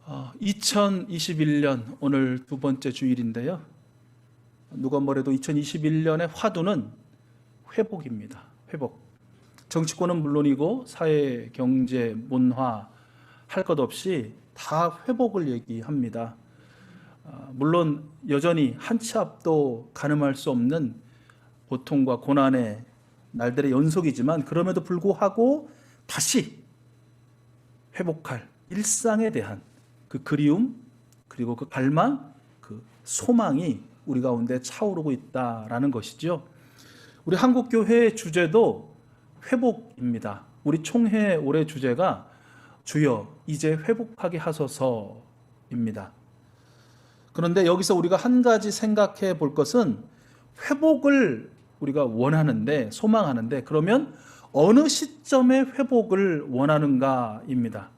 2021년 오늘 두 번째 주일인데요. 누가 뭐래도 2021년의 화두는 회복입니다. 회복. 정치권은 물론이고 사회, 경제, 문화 할 것 없이 다 회복을 얘기합니다. 물론 여전히 한 치 앞도 가늠할 수 없는 고통과 고난의 날들의 연속이지만 그럼에도 불구하고 다시 회복할 일상에 대한 그 그리움 그리고 그 갈망, 그 소망이 우리 가운데 차오르고 있다라는 것이죠. 우리 한국교회의 주제도 회복입니다. 우리 총회 올해 주제가 주여 이제 회복하게 하소서입니다. 그런데 여기서 우리가 한 가지 생각해 볼 것은 회복을 우리가 원하는데 소망하는데 그러면 어느 시점에 회복을 원하는가입니다.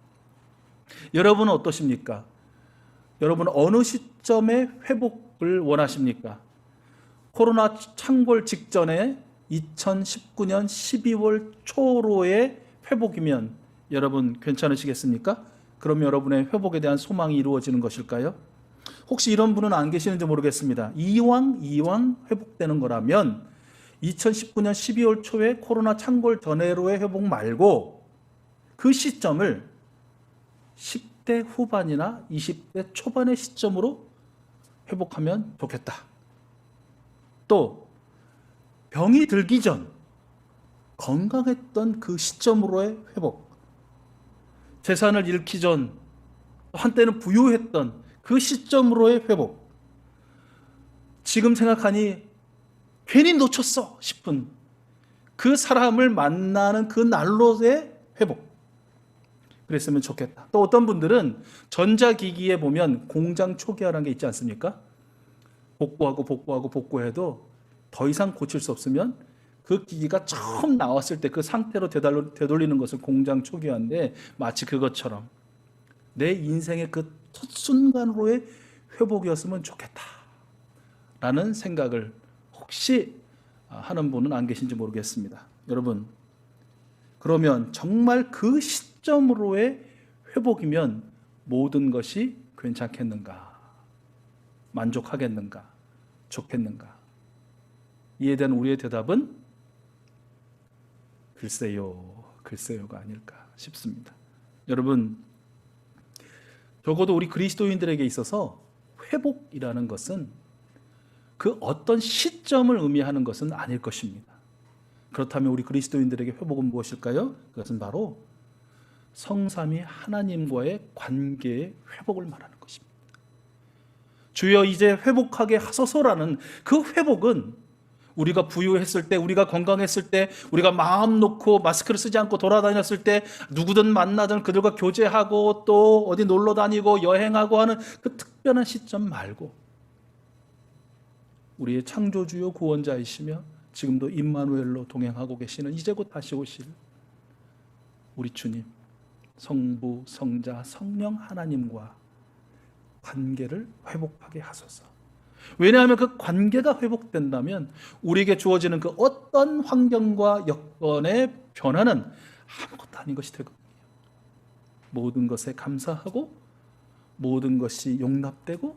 여러분은 어떠십니까? 여러분은 어느 시점에 회복을 원하십니까? 코로나 창궐 직전에 2019년 12월 초로의 회복이면 여러분 괜찮으시겠습니까? 그럼 여러분의 회복에 대한 소망이 이루어지는 것일까요? 혹시 이런 분은 안 계시는지 모르겠습니다. 이왕 회복되는 거라면 2019년 12월 초에 코로나 창궐 전에로의 회복 말고 그 시점을 10대 후반이나 20대 초반의 시점으로 회복하면 좋겠다. 또 병이 들기 전 건강했던 그 시점으로의 회복, 재산을 잃기 전 한때는 부유했던 그 시점으로의 회복, 지금 생각하니 괜히 놓쳤어 싶은 그 사람을 만나는 그 날로의 회복, 그랬으면 좋겠다. 또 어떤 분들은 전자기기에 보면 공장 초기화라는 게 있지 않습니까? 복구해도 더 이상 고칠 수 없으면 그 기기가 처음 나왔을 때 그 상태로 되돌리는 것을 공장 초기화인데 마치 그것처럼 내 인생의 그 첫 순간으로의 회복이었으면 좋겠다 라는 생각을 혹시 하는 분은 안 계신지 모르겠습니다. 여러분, 그러면 정말 그 시점으로의 회복이면 모든 것이 괜찮겠는가? 만족하겠는가? 좋겠는가? 이에 대한 우리의 대답은 글쎄요가 아닐까 싶습니다. 여러분, 적어도 우리 그리스도인들에게 있어서 회복이라는 것은 그 어떤 시점을 의미하는 것은 아닐 것입니다. 그렇다면 우리 그리스도인들에게 회복은 무엇일까요? 그것은 바로 성삼위 하나님과의 관계의 회복을 말하는 것입니다. 주여 이제 회복하게 하소서라는 그 회복은 우리가 부유했을 때, 우리가 건강했을 때, 우리가 마음 놓고 마스크를 쓰지 않고 돌아다녔을 때 누구든 만나든 그들과 교제하고 또 어디 놀러 다니고 여행하고 하는 그 특별한 시점 말고 우리의 창조주요 구원자이시며 지금도 임마누엘로 동행하고 계시는 이제 곧 다시 오실 우리 주님, 성부, 성자, 성령 하나님과 관계를 회복하게 하소서. 왜냐하면 그 관계가 회복된다면 우리에게 주어지는 그 어떤 환경과 여건의 변화는 아무것도 아닌 것이 되거든요. 모든 것에 감사하고 모든 것이 용납되고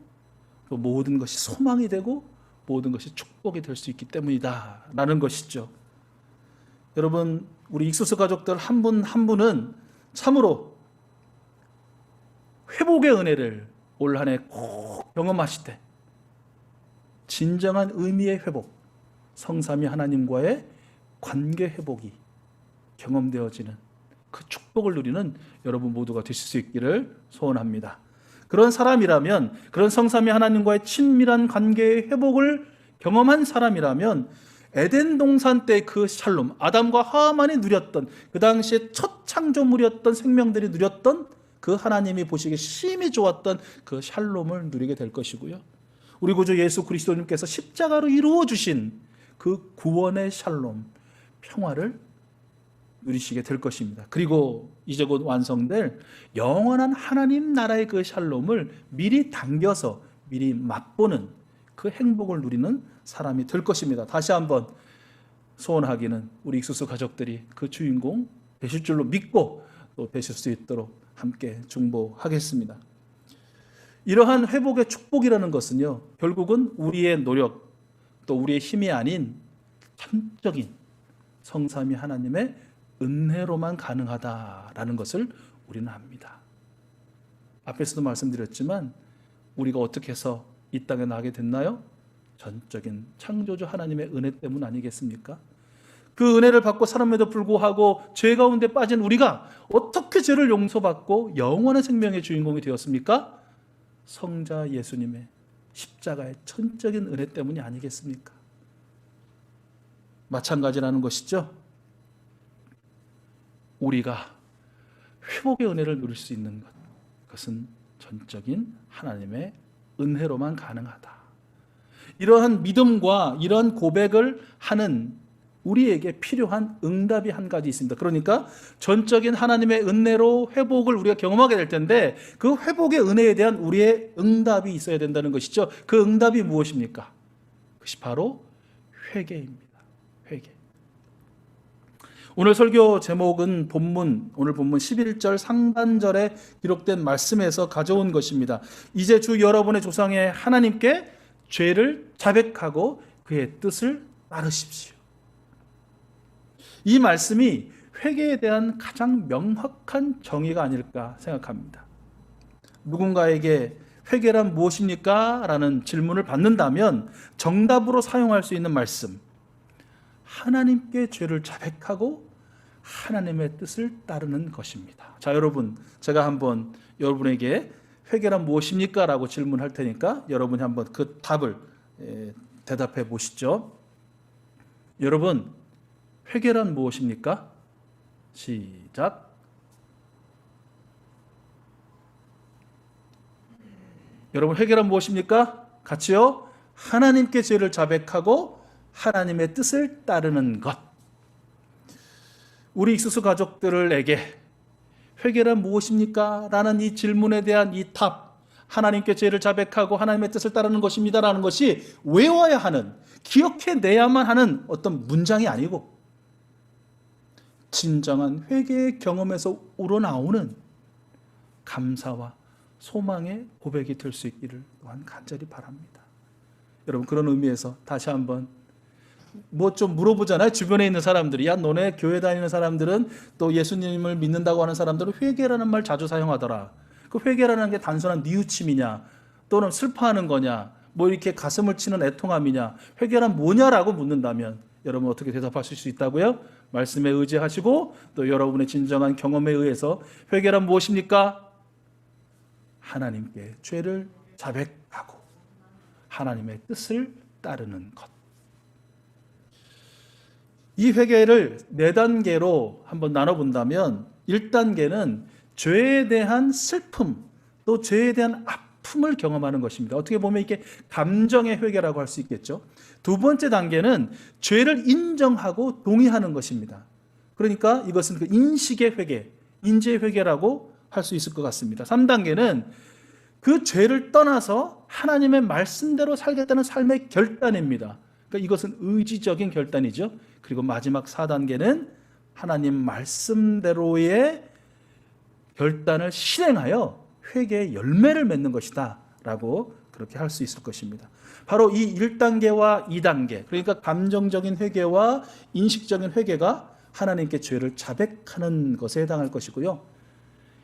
또 모든 것이 소망이 되고 모든 것이 축복이 될 수 있기 때문이다 라는 것이죠. 여러분, 우리 익수스 가족들 한 분 한 분은 참으로 회복의 은혜를 올 한 해 꼭 경험하실 때 진정한 의미의 회복, 성삼위 하나님과의 관계 회복이 경험되어지는 그 축복을 누리는 여러분 모두가 되실 수 있기를 소원합니다. 그런 사람이라면, 그런 성삼위 하나님과의 친밀한 관계의 회복을 경험한 사람이라면 에덴 동산 때 그 샬롬, 아담과 하와만이 누렸던 그 당시에 첫 창조물이었던 생명들이 누렸던 그 하나님이 보시기에 심히 좋았던 그 샬롬을 누리게 될 것이고요. 우리 구주 예수 그리스도님께서 십자가로 이루어 주신 그 구원의 샬롬, 평화를 누리시게 될 것입니다. 그리고 이제 곧 완성될 영원한 하나님 나라의 그 샬롬을 미리 당겨서 미리 맛보는 그 행복을 누리는 사람이 될 것입니다. 다시 한번 소원하기는 우리 익수스 가족들이 그 주인공 되실 줄로 믿고 또 되실 수 있도록 함께 중보하겠습니다. 이러한 회복의 축복이라는 것은요, 결국은 우리의 노력 또 우리의 힘이 아닌 전적인 성삼위 하나님의 은혜로만 가능하다라는 것을 우리는 압니다. 앞에서도 말씀드렸지만 우리가 어떻게 해서 이 땅에 나게 됐나요? 전적인 창조주 하나님의 은혜 때문 아니겠습니까? 그 은혜를 받고 살음에도 불구하고 죄 가운데 빠진 우리가 어떻게 죄를 용서받고 영원한 생명의 주인공이 되었습니까? 성자 예수님의 십자가의 전적인 은혜 때문이 아니겠습니까? 마찬가지라는 것이죠. 우리가 회복의 은혜를 누릴 수 있는 것, 그것은 전적인 하나님의 은혜로만 가능하다. 이러한 믿음과 이러한 고백을 하는 우리에게 필요한 응답이 한 가지 있습니다. 그러니까 전적인 하나님의 은혜로 회복을 우리가 경험하게 될 텐데 그 회복의 은혜에 대한 우리의 응답이 있어야 된다는 것이죠. 그 응답이 무엇입니까? 그것이 바로 회개입니다. 회개. 오늘 설교 제목은 오늘 본문 11절 상반절에 기록된 말씀에서 가져온 것입니다. 이제 주 여러분의 조상의 하나님께 죄를 자백하고 그의 뜻을 따르십시오. 이 말씀이 회개에 대한 가장 명확한 정의가 아닐까 생각합니다. 누군가에게 회개란 무엇입니까? 라는 질문을 받는다면 정답으로 사용할 수 있는 말씀, 하나님께 죄를 자백하고 하나님의 뜻을 따르는 것입니다. 자, 여러분, 제가 한번 여러분에게 회개란 무엇입니까? 라고 질문할 테니까 여러분이 한번 그 답을 대답해 보시죠. 여러분, 회개란 무엇입니까? 시작. 여러분, 회개란 무엇입니까? 같이요. 하나님께 죄를 자백하고 하나님의 뜻을 따르는 것. 우리 익수수 가족들에게 회개란 무엇입니까? 라는 이 질문에 대한 이 답, 하나님께 죄를 자백하고 하나님의 뜻을 따르는 것입니다 라는 것이 외워야 하는, 기억해내야만 하는 어떤 문장이 아니고 진정한 회개의 경험에서 우러나오는 감사와 소망의 고백이 될 수 있기를 또한 간절히 바랍니다. 여러분, 그런 의미에서 다시 한번 뭐 좀 물어보잖아요. 주변에 있는 사람들이, 야, 너네 교회 다니는 사람들은 또 예수님을 믿는다고 하는 사람들은 회개라는 말 자주 사용하더라. 그 회개라는 게 단순한 뉘우침이냐 또는 슬퍼하는 거냐, 뭐 이렇게 가슴을 치는 애통함이냐, 회개란 뭐냐라고 묻는다면 여러분 어떻게 대답하실 수 있다고요? 말씀에 의지하시고 또 여러분의 진정한 경험에 의해서 회개란 무엇입니까? 하나님께 죄를 자백하고 하나님의 뜻을 따르는 것. 이 회개를 4단계로 한번 나눠본다면 1단계는 죄에 대한 슬픔, 또 죄에 대한 아픔을 경험하는 것입니다. 어떻게 보면 이게 감정의 회개라고 할 수 있겠죠. 2번째 단계는 죄를 인정하고 동의하는 것입니다. 그러니까 이것은 그 인식의 회개, 인지의 회개라고 할 수 있을 것 같습니다. 3단계는 그 죄를 떠나서 하나님의 말씀대로 살겠다는 삶의 결단입니다. 그러니까 이것은 의지적인 결단이죠. 그리고 마지막 4단계는 하나님 말씀대로의 결단을 실행하여 회개의 열매를 맺는 것이다 라고 그렇게 할 수 있을 것입니다. 바로 이 1단계와 2단계, 그러니까 감정적인 회개와 인식적인 회개가 하나님께 죄를 자백하는 것에 해당할 것이고요.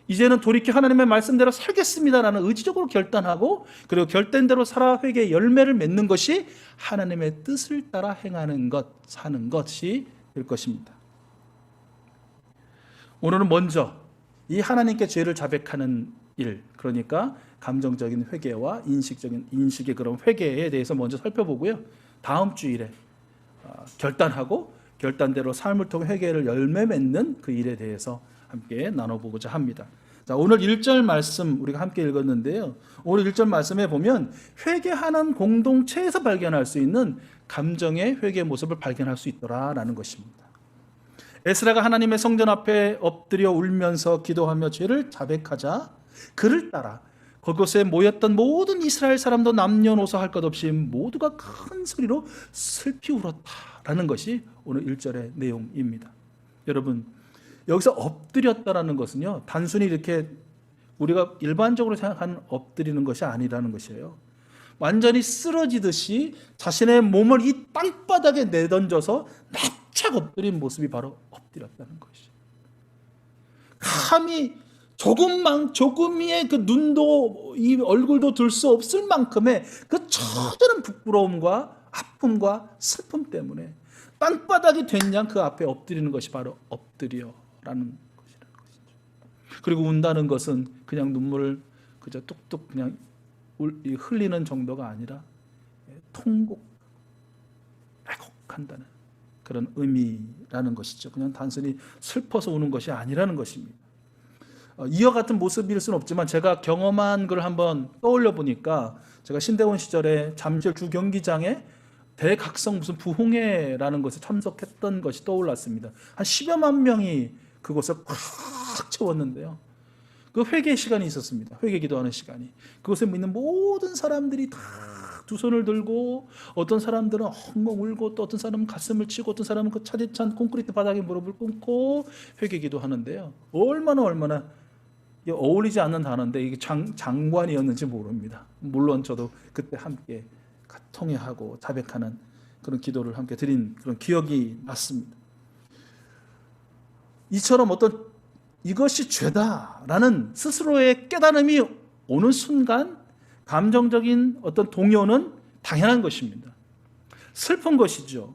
이제는 돌이켜 하나님의 말씀대로 살겠습니다라는 의지적으로 결단하고 그리고 결단대로 살아 회개의 열매를 맺는 것이 하나님의 뜻을 따라 행하는 것, 사는 것이 될 것입니다. 오늘은 먼저 이 하나님께 죄를 자백하는 일, 그러니까 감정적인 회개와 인식의 그런 회개에 대해서 먼저 살펴보고요. 다음 주일에 결단하고 결단대로 삶을 통해 회개를 열매 맺는 그 일에 대해서 함께 나눠보고자 합니다. 자, 오늘 1절 말씀 우리가 함께 읽었는데요. 오늘 1절 말씀에 보면 회개하는 공동체에서 발견할 수 있는 감정의 회개 모습을 발견할 수 있더라라는 것입니다. 에스라가 하나님의 성전 앞에 엎드려 울면서 기도하며 죄를 자백하자 그를 따라 그곳에 모였던 모든 이스라엘 사람도 남녀노소 할 것 없이 모두가 큰 소리로 슬피 울었다라는 것이 오늘 1절의 내용입니다. 여러분, 여기서 엎드렸다라는 것은요, 단순히 이렇게 우리가 일반적으로 생각하는 엎드리는 것이 아니라는 것이에요. 완전히 쓰러지듯이 자신의 몸을 이 땅바닥에 내던져서 납작 엎드린 모습이 바로 엎드렸다는 것이죠. 감히 조금의 그 눈도 이 얼굴도 들 수 없을 만큼의 그 처절한 부끄러움과 아픔과 슬픔 때문에 땅바닥이 된 양 그 앞에 엎드리는 것이 바로 엎드려라는 것이라는 것이죠. 그리고 운다는 것은 그냥 눈물을 그저 뚝뚝 그냥 흘리는 정도가 아니라 애곡한다는 그런 의미라는 것이죠. 그냥 단순히 슬퍼서 우는 것이 아니라는 것입니다. 이와 같은 모습일 수는 없지만 제가 경험한 걸 한번 떠올려 보니까 제가 신대원 시절에 잠실 주경기장에 대각성 무슨 부흥회라는 것에 참석했던 것이 떠올랐습니다. 한 10여만 명이 그곳을 꽉 채웠는데요. 그 회개 시간이 있었습니다. 회개 기도하는 시간이. 그곳에 있는 모든 사람들이 다 두 손을 들고 어떤 사람들은 엉엉 울고 또 어떤 사람은 가슴을 치고 어떤 사람은 그 차디찬 콘크리트 바닥에 무릎을 꿇고 회개 기도하는데요. 얼마나 어울리지 않는 단어인데 이게 장관이었는지 모릅니다. 물론 저도 그때 함께 통회하고 자백하는 그런 기도를 함께 드린 그런 기억이 났습니다. 이처럼 어떤 이것이 죄다라는 스스로의 깨달음이 오는 순간 감정적인 어떤 동요는 당연한 것입니다. 슬픈 것이죠.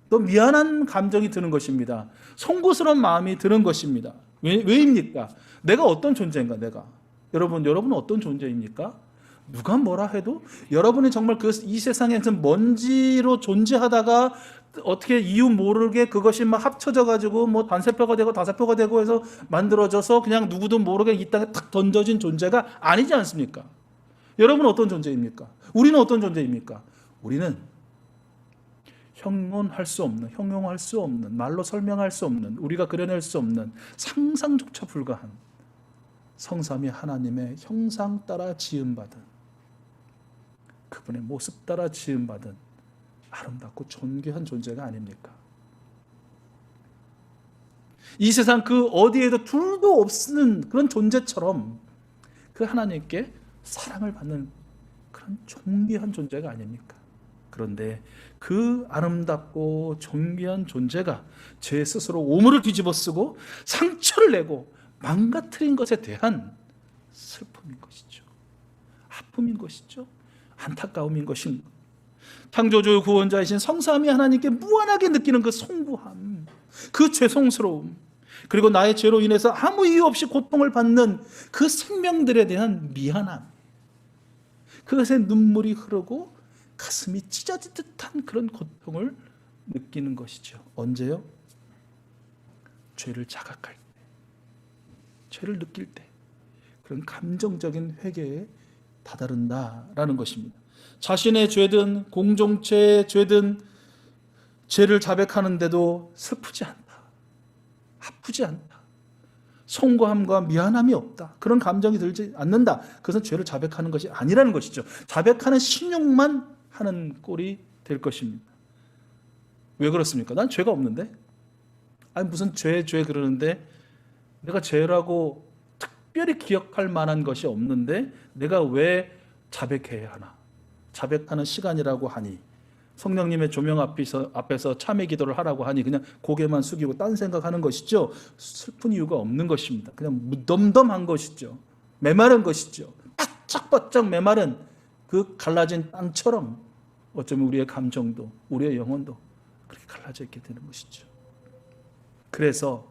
또 미안한 감정이 드는 것입니다. 송구스러운 마음이 드는 것입니다. 왜입니까? 내가 어떤 존재인가? 여러분은 어떤 존재입니까? 누가 뭐라 해도 여러분이 정말 이 세상에서 먼지로 존재하다가 어떻게 이유 모르게 그것이 막 합쳐져 가지고 뭐 단세표가 되고 다세표가 되고 해서 만들어져서 그냥 누구도 모르게 이 땅에 탁 던져진 존재가 아니지 않습니까? 여러분은 어떤 존재입니까? 우리는 어떤 존재입니까? 우리는 형용할 수 없는, 말로 설명할 수 없는, 우리가 그려낼 수 없는, 상상조차 불가한 성삼위 하나님의 형상 따라 지음받은, 그분의 모습 따라 지음받은 아름답고 존귀한 존재가 아닙니까? 이 세상 그 어디에도 둘도 없는 그런 존재처럼 그 하나님께 사랑을 받는 그런 존귀한 존재가 아닙니까? 그런데 그 아름답고 존귀한 존재가 제 스스로 오물을 뒤집어 쓰고 상처를 내고 망가뜨린 것에 대한 슬픔인 것이죠. 아픔인 것이죠. 안타까움인 것입니다. 창조주 구원자이신 성삼위 하나님께 무한하게 느끼는 그 송구함, 그 죄송스러움, 그리고 나의 죄로 인해서 아무 이유 없이 고통을 받는 그 생명들에 대한 미안함, 그것에 눈물이 흐르고 가슴이 찢어질 듯한 그런 고통을 느끼는 것이죠. 언제요? 죄를 자각할 때, 죄를 느낄 때, 그런 감정적인 회개에 다다른다라는 것입니다. 자신의 죄든 공동체의 죄든 죄를 자백하는데도 슬프지 않다, 아프지 않다, 송구함과 미안함이 없다, 그런 감정이 들지 않는다. 그것은 죄를 자백하는 것이 아니라는 것이죠. 자백하는 신용만 하는 꼴이 될 것입니다. 왜 그렇습니까? 난 죄가 없는데? 아니 무슨 죄 그러는데 내가 죄라고 특별히 기억할 만한 것이 없는데 내가 왜 자백해야 하나? 자백하는 시간이라고 하니, 성령님의 조명 앞에서 참회 기도를 하라고 하니 그냥 고개만 숙이고 딴 생각하는 것이죠. 슬픈 이유가 없는 것입니다. 그냥 무덤덤한 것이죠. 메마른 것이죠. 바짝바짝 메마른 그 갈라진 땅처럼 어쩌면 우리의 감정도 우리의 영혼도 그렇게 갈라져 있게 되는 것이죠. 그래서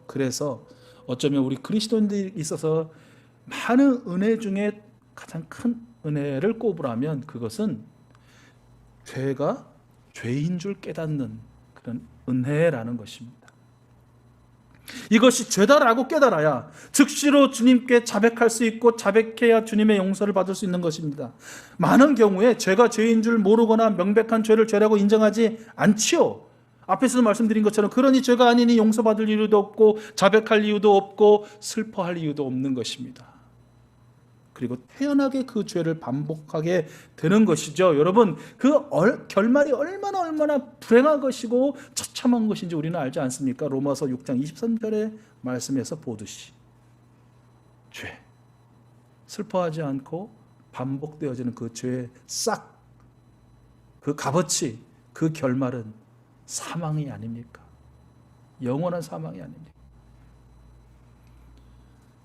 어쩌면 우리 그리스도인들이 있어서 많은 은혜 중에 가장 큰 은혜를 꼽으라면 그것은 죄가 죄인 줄 깨닫는 그런 은혜라는 것입니다. 이것이 죄다라고 깨달아야 즉시로 주님께 자백할 수 있고 자백해야 주님의 용서를 받을 수 있는 것입니다. 많은 경우에 죄가 죄인 줄 모르거나 명백한 죄를 죄라고 인정하지 않지요. 앞에서도 말씀드린 것처럼 그러니 죄가 아니니 용서받을 이유도 없고 자백할 이유도 없고 슬퍼할 이유도 없는 것입니다. 그리고 태연하게 그 죄를 반복하게 되는 것이죠. 여러분, 그 결말이 얼마나 불행한 것이고 처참한 것인지 우리는 알지 않습니까? 로마서 6장 23절의 말씀에서 보듯이 슬퍼하지 않고 반복되어지는 그 죄의 싹, 그 값어치, 그 결말은 사망이 아닙니까? 영원한 사망이 아닙니까?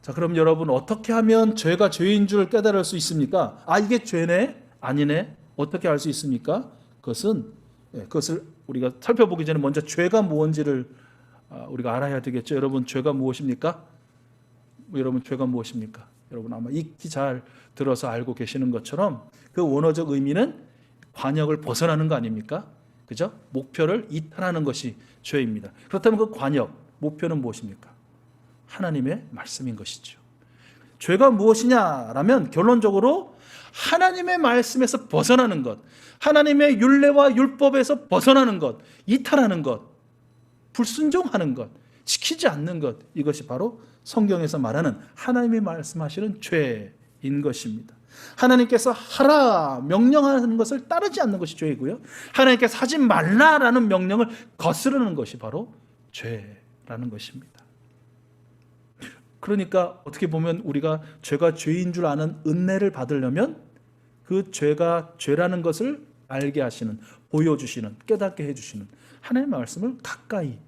자, 그럼 여러분 어떻게 하면 죄가 죄인 줄 깨달을 수 있습니까? 아, 이게 죄네? 아니네? 어떻게 알 수 있습니까? 그것을 우리가 살펴보기 전에 먼저 죄가 무엇인지를 우리가 알아야 되겠죠. 여러분, 죄가 무엇입니까? 여러분, 죄가 무엇입니까? 여러분 아마 익히 잘 들어서 알고 계시는 것처럼 그 원어적 의미는 관역을 벗어나는 거 아닙니까? 그죠? 목표를 이탈하는 것이 죄입니다. 그렇다면 그 관역, 목표는 무엇입니까? 하나님의 말씀인 것이죠. 죄가 무엇이냐라면 결론적으로 하나님의 말씀에서 벗어나는 것, 하나님의 율례와 율법에서 벗어나는 것, 이탈하는 것, 불순종하는 것, 지키지 않는 것, 이것이 바로 성경에서 말하는 하나님이 말씀하시는 죄인 것입니다. 하나님께서 하라 명령하는 것을 따르지 않는 것이 죄이고요, 하나님께서 하지 말라라는 명령을 거스르는 것이 바로 죄라는 것입니다. 그러니까 어떻게 보면 우리가 죄가 죄인 줄 아는 은혜를 받으려면 그 죄가 죄라는 것을 알게 하시는, 보여주시는, 깨닫게 해주시는 하나님의 말씀을 가까이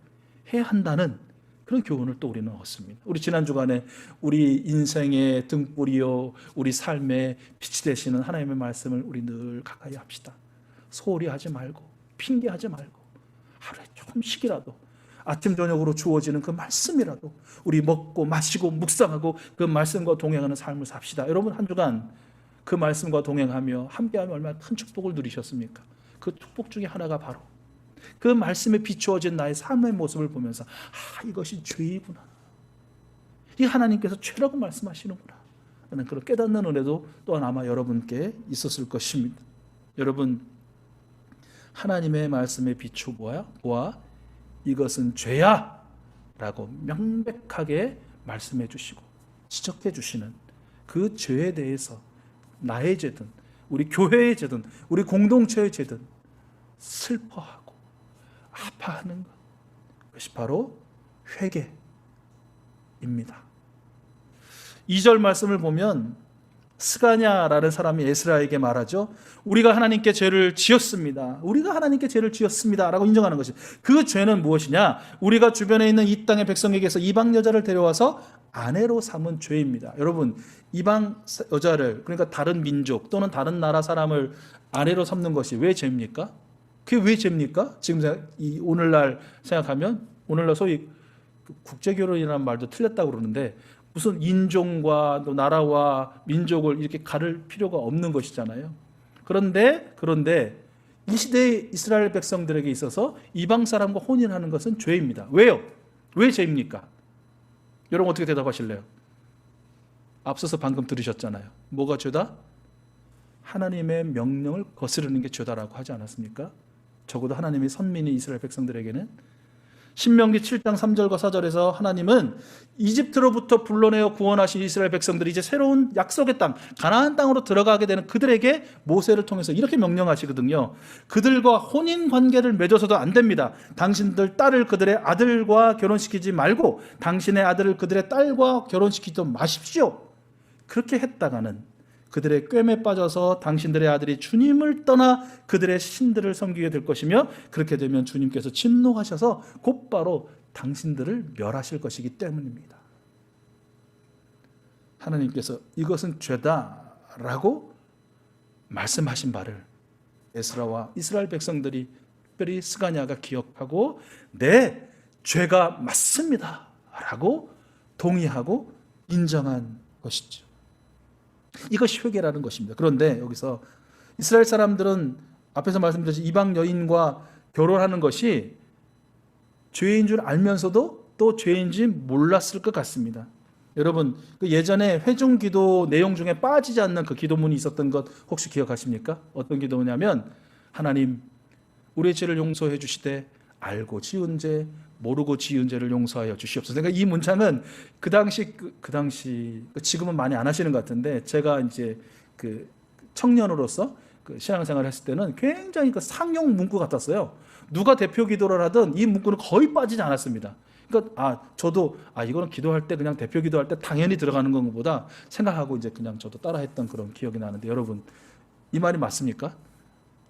해야 한다는 그런 교훈을 또 우리는 얻습니다. 우리 지난 주간에 우리 인생의 등불이요 우리 삶의 빛이 되시는 하나님의 말씀을 우리 늘 가까이 합시다. 소홀히 하지 말고 핑계하지 말고 하루에 조금씩이라도 아침 저녁으로 주어지는 그 말씀이라도 우리 먹고 마시고 묵상하고 그 말씀과 동행하는 삶을 삽시다. 여러분 한 주간 그 말씀과 동행하며 함께하며 얼마나 큰 축복을 누리셨습니까? 그 축복 중에 하나가 바로 그 말씀에 비추어진 나의 삶의 모습을 보면서 아, 이것이 죄이구나, 이 하나님께서 죄라고 말씀하시는구나 라는 그런 깨닫는 은혜도 또한 아마 여러분께 있었을 것입니다. 여러분, 하나님의 말씀에 비추어 보아 이것은 죄야 라고 명백하게 말씀해 주시고 지적해 주시는 그 죄에 대해서 나의 죄든 우리 교회의 죄든 우리 공동체의 죄든 슬퍼하고 아파하는 것, 그것이 바로 회개입니다. 2절 말씀을 보면 스가냐라는 사람이 에스라에게 말하죠. 우리가 하나님께 죄를 지었습니다. 우리가 하나님께 죄를 지었습니다 라고 인정하는 것이, 그 죄는 무엇이냐? 우리가 주변에 있는 이 땅의 백성에게서 이방 여자를 데려와서 아내로 삼은 죄입니다. 여러분, 이방 여자를, 그러니까 다른 민족 또는 다른 나라 사람을 아내로 삼는 것이 왜 죄입니까? 그게 왜 죄입니까? 지금 오늘날 생각하면, 오늘날 소위 국제결혼이라는 말도 틀렸다고 그러는데 무슨 인종과 또 나라와 민족을 이렇게 가를 필요가 없는 것이잖아요. 그런데 이 시대의 이스라엘 백성들에게 있어서 이방 사람과 혼인하는 것은 죄입니다. 왜요? 왜 죄입니까? 여러분 어떻게 대답하실래요? 앞서서 방금 들으셨잖아요. 뭐가 죄다? 하나님의 명령을 거스르는 게 죄다라고 하지 않았습니까? 적어도 하나님의 선민인 이스라엘 백성들에게는 신명기 7장 3절과 4절에서 하나님은 이집트로부터 불러내어 구원하신 이스라엘 백성들이 이제 새로운 약속의 땅 가나안 땅으로 들어가게 되는 그들에게 모세를 통해서 이렇게 명령하시거든요. 그들과 혼인 관계를 맺어서도 안 됩니다. 당신들 딸을 그들의 아들과 결혼시키지 말고 당신의 아들을 그들의 딸과 결혼시키지 마십시오. 그렇게 했다가는 그들의 꿰매 빠져서 당신들의 아들이 주님을 떠나 그들의 신들을 섬기게 될 것이며, 그렇게 되면 주님께서 진노하셔서 곧바로 당신들을 멸하실 것이기 때문입니다. 하나님께서 이것은 죄다라고 말씀하신 바를 에스라와 이스라엘 백성들이, 특별히 스가냐가 기억하고 네, 죄가 맞습니다 라고 동의하고 인정한 것이죠. 이것이 회개라는 것입니다. 그런데 여기서 이스라엘 사람들은 앞에서 말씀드렸듯이 이방 여인과 결혼하는 것이 죄인 줄 알면서도 또 죄인지 몰랐을 것 같습니다. 여러분, 그 예전에 회중기도 내용 중에 빠지지 않는 그 기도문이 있었던 것 혹시 기억하십니까? 어떤 기도냐면, 하나님 우리의 죄를 용서해 주시되 알고 지은 죄 모르고 지은 죄를 용서하여 주시옵소서. 그러니까 이 문장은 그 당시 지금은 많이 안 하시는 것 같은데, 제가 이제 그 청년으로서 그 신앙생활을 했을 때는 굉장히 그 상용 문구 같았어요. 누가 대표 기도를 하든 이 문구는 거의 빠지지 않았습니다. 그러니까 저도 이거는 기도할 때 그냥 대표 기도할 때 당연히 들어가는 것보다 생각하고 이제 그냥 저도 따라했던 그런 기억이 나는데, 여러분 이 말이 맞습니까?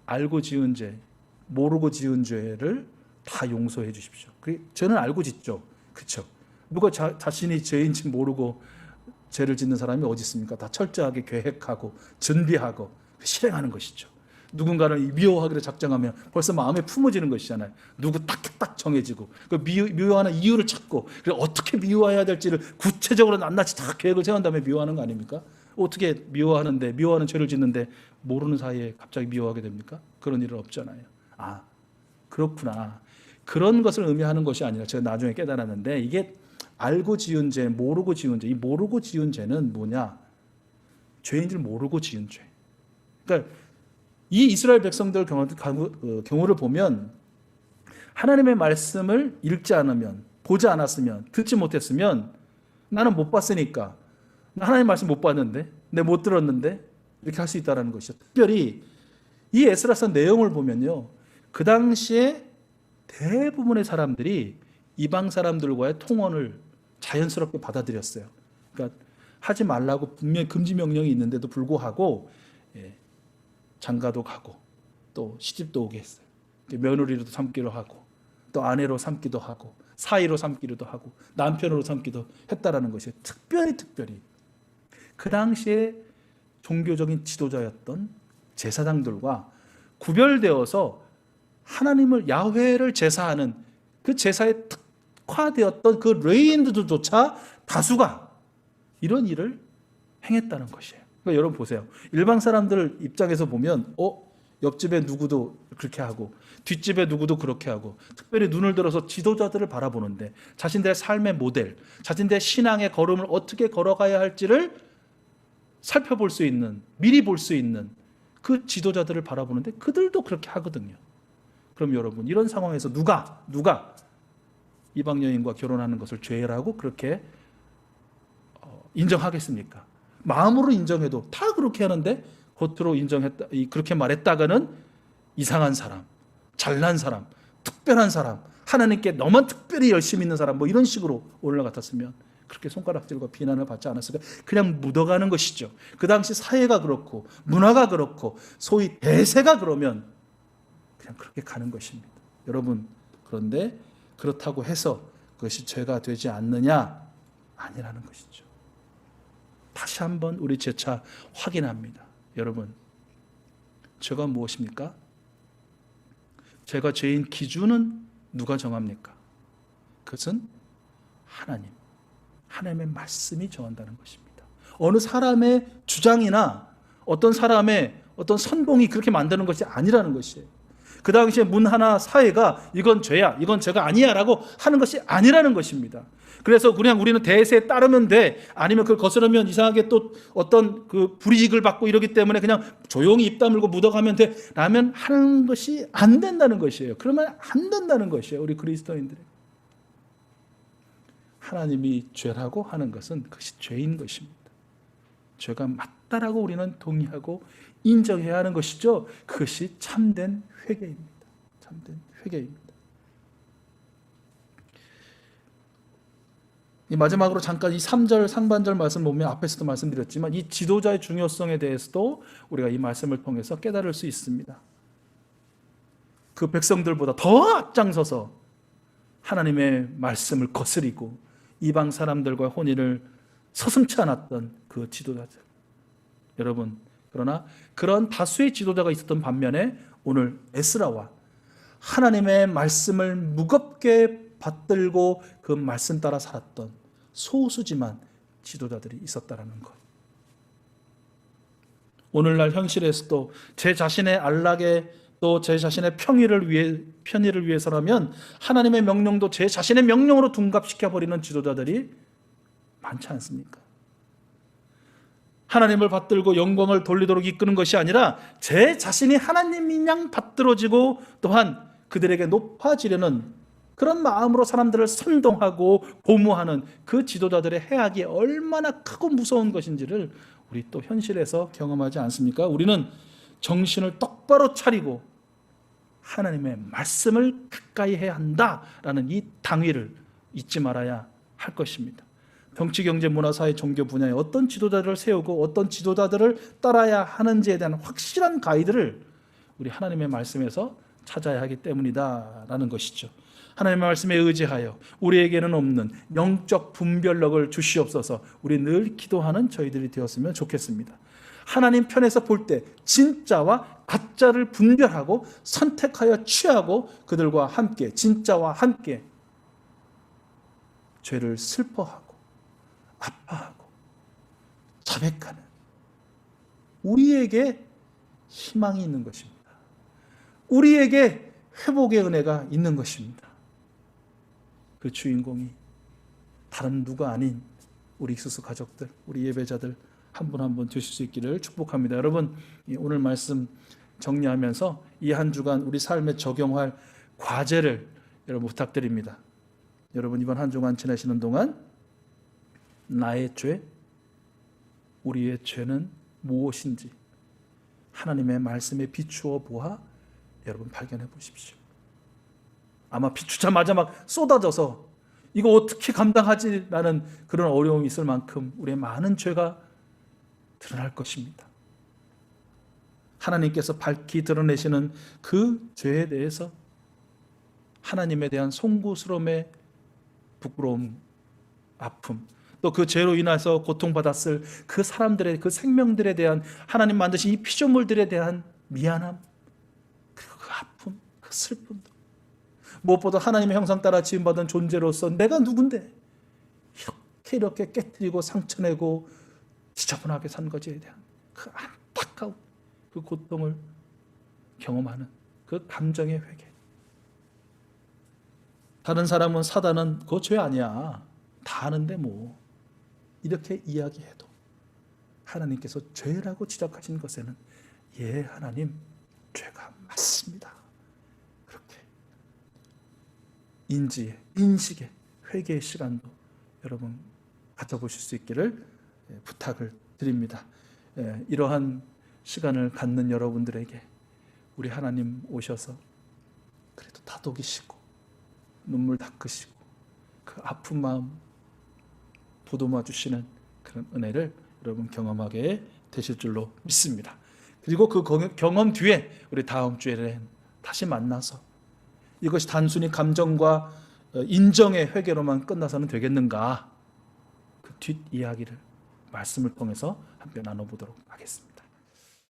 알고 지은 죄, 모르고 지은 죄를 다 용서해 주십시오. 죄는 알고 짓죠. 그렇죠? 누가 자신이 죄인지 모르고 죄를 짓는 사람이 어디 있습니까? 다 철저하게 계획하고 준비하고 실행하는 것이죠. 누군가를 미워하기로 작정하면 벌써 마음에 품어지는 것이잖아요. 누구 딱 정해지고 그 미워하는 이유를 찾고, 그리고 어떻게 미워해야 될지를 구체적으로 낱낱이 다 계획을 세운 다음에 미워하는 거 아닙니까? 어떻게 미워하는 죄를 짓는데 모르는 사이에 갑자기 미워하게 됩니까? 그런 일은 없잖아요. 그렇구나. 그런 것을 의미하는 것이 아니라 제가 나중에 깨달았는데, 이게 알고 지은 죄, 모르고 지은 죄. 이 모르고 지은 죄는 뭐냐? 죄인 줄 모르고 지은 죄. 그러니까 이 이스라엘 백성들 경우를 보면 하나님의 말씀을 읽지 않으면, 보지 않았으면, 듣지 못했으면, 나는 못 봤으니까, 나 하나님 말씀 못 봤는데, 내가 못 들었는데, 이렇게 할 수 있다는 것이죠. 특별히 이 에스라서 내용을 보면요, 그 당시에 대부분의 사람들이 이방 사람들과의 통혼을 자연스럽게 받아들였어요. 그러니까 하지 말라고 분명히 금지 명령이 있는데도 불구하고 장가도 가고 또 시집도 오게 했어요. 며느리로 삼기로 하고 또 아내로 삼기도 하고 사이로 삼기도 하고 남편으로 삼기도 했다라는 것이에요. 특별히 그 당시에 종교적인 지도자였던 제사장들과 구별되어서 하나님을, 야훼를 제사하는 그 제사에 특화되었던 그 레위인들조차 다수가 이런 일을 행했다는 것이에요. 그러니까 여러분 보세요. 일반 사람들 입장에서 보면 옆집에 누구도 그렇게 하고 뒷집에 누구도 그렇게 하고, 특별히 눈을 들어서 지도자들을 바라보는데 자신들의 삶의 모델, 자신들의 신앙의 걸음을 어떻게 걸어가야 할지를 살펴볼 수 있는, 미리 볼 수 있는 그 지도자들을 바라보는데 그들도 그렇게 하거든요. 그럼 여러분, 이런 상황에서 누가 이방 여인과 결혼하는 것을 죄라고 그렇게 인정하겠습니까? 마음으로 인정해도 다 그렇게 하는데 겉으로 그렇게 말했다가는 이상한 사람, 잘난 사람, 특별한 사람, 하나님께 너무 특별히 열심히 있는 사람, 이런 식으로 오늘 같았으면 그렇게 손가락질과 비난을 받지 않았을까? 그냥 묻어가는 것이죠. 그 당시 사회가 그렇고 문화가 그렇고 소위 대세가 그러면 그냥 그렇게 가는 것입니다. 여러분, 그런데 그렇다고 해서 그것이 죄가 되지 않느냐? 아니라는 것이죠. 다시 한번 우리 재차 확인합니다. 여러분, 죄가 무엇입니까? 죄가 죄인 기준은 누가 정합니까? 그것은 하나님의 말씀이 정한다는 것입니다. 어느 사람의 주장이나 어떤 사람의 어떤 선봉이 그렇게 만드는 것이 아니라는 것이에요. 그 당시에 문화나 사회가 이건 죄야, 이건 죄가 아니야 라고 하는 것이 아니라는 것입니다. 그래서 그냥 우리는 대세에 따르면 돼, 아니면 그걸 거스르면 이상하게 또 어떤 그 불이익을 받고 이러기 때문에 그냥 조용히 입 다물고 묻어가면 돼 라면 하는 것이 안 된다는 것이에요. 그러면 안 된다는 것이에요. 우리 그리스도인들이. 하나님이 죄라고 하는 것은 그것이 죄인 것입니다. 죄가 맞다라고 우리는 동의하고 인정해야 하는 것이죠. 그것이 참된 회개입니다. 참된 회개입니다. 이 마지막으로 잠깐 이 3절 상반절 말씀 보면 앞에서도 말씀드렸지만 이 지도자의 중요성에 대해서도 우리가 이 말씀을 통해서 깨달을 수 있습니다. 그 백성들보다 더 앞장서서 하나님의 말씀을 거스리고 이방 사람들과 혼인을 서슴지 않았던 그 지도자들. 여러분, 그러나 그런 다수의 지도자가 있었던 반면에 오늘 에스라와 하나님의 말씀을 무겁게 받들고 그 말씀 따라 살았던 소수지만 지도자들이 있었다는 것. 오늘날 현실에서도 제 자신의 안락에 또 제 자신의 편의를 위해서라면 하나님의 명령도 제 자신의 명령으로 둔갑시켜버리는 지도자들이 많지 않습니까? 하나님을 받들고 영광을 돌리도록 이끄는 것이 아니라 제 자신이 하나님인 양 받들어지고 또한 그들에게 높아지려는 그런 마음으로 사람들을 선동하고 고무하는 그 지도자들의 해악이 얼마나 크고 무서운 것인지를 우리 또 현실에서 경험하지 않습니까? 우리는 정신을 똑바로 차리고 하나님의 말씀을 가까이 해야 한다라는 이 당위를 잊지 말아야 할 것입니다. 정치, 경제, 문화, 사회, 종교 분야에 어떤 지도자들을 세우고 어떤 지도자들을 따라야 하는지에 대한 확실한 가이드를 우리 하나님의 말씀에서 찾아야 하기 때문이다라는 것이죠. 하나님의 말씀에 의지하여 우리에게는 없는 영적 분별력을 주시옵소서. 우리 늘 기도하는 저희들이 되었으면 좋겠습니다. 하나님 편에서 볼 때 진짜와 가짜를 분별하고 선택하여 취하고 그들과 함께, 진짜와 함께 죄를 슬퍼하고 아파하고 자백하는 우리에게 희망이 있는 것입니다. 우리에게 회복의 은혜가 있는 것입니다. 그 주인공이 다른 누가 아닌 우리 익수수 가족들, 우리 예배자들 한 분 한 분 되실 수 있기를 축복합니다. 여러분, 오늘 말씀 정리하면서 이 한 주간 우리 삶에 적용할 과제를 여러분 부탁드립니다. 여러분, 이번 한 주간 지내시는 동안 나의 죄, 우리의 죄는 무엇인지 하나님의 말씀에 비추어 보아 여러분 발견해 보십시오. 아마 비추자마자 막 쏟아져서 이거 어떻게 감당하지라는 그런 어려움이 있을 만큼 우리의 많은 죄가 드러날 것입니다. 하나님께서 밝히 드러내시는 그 죄에 대해서 하나님에 대한 송구스러움의 부끄러움, 아픔, 또 그 죄로 인해서 고통받았을 그 사람들의 그 생명들에 대한 하나님 만드신 이 피조물들에 대한 미안함, 그리고 그 아픔, 그 슬픔도 무엇보다 하나님의 형상 따라 지음받은 존재로서 내가 누군데 이렇게 깨뜨리고 상처내고 지저분하게 산 것에 대한 그 안타까운 그 고통을 경험하는 그 감정의 회개. 다른 사람은 사단은 그거 죄 아니야, 다 아는데 뭐 이렇게 이야기해도 하나님께서 죄라고 지적하신 것에는 예, 하나님 죄가 맞습니다. 그렇게 인식의 회개의 시간도 여러분 가져보실 수 있기를 부탁을 드립니다. 이러한 시간을 갖는 여러분들에게 우리 하나님 오셔서 그래도 다독이시고 눈물 닦으시고 그 아픈 마음 보듬어 주시는 그런 은혜를 여러분 경험하게 되실 줄로 믿습니다. 그리고 그 경험 뒤에 우리 다음 주에 다시 만나서 이것이 단순히 감정과 인정의 회개로만 끝나서는 되겠는가, 그 뒷이야기를 말씀을 통해서 함께 나눠보도록 하겠습니다.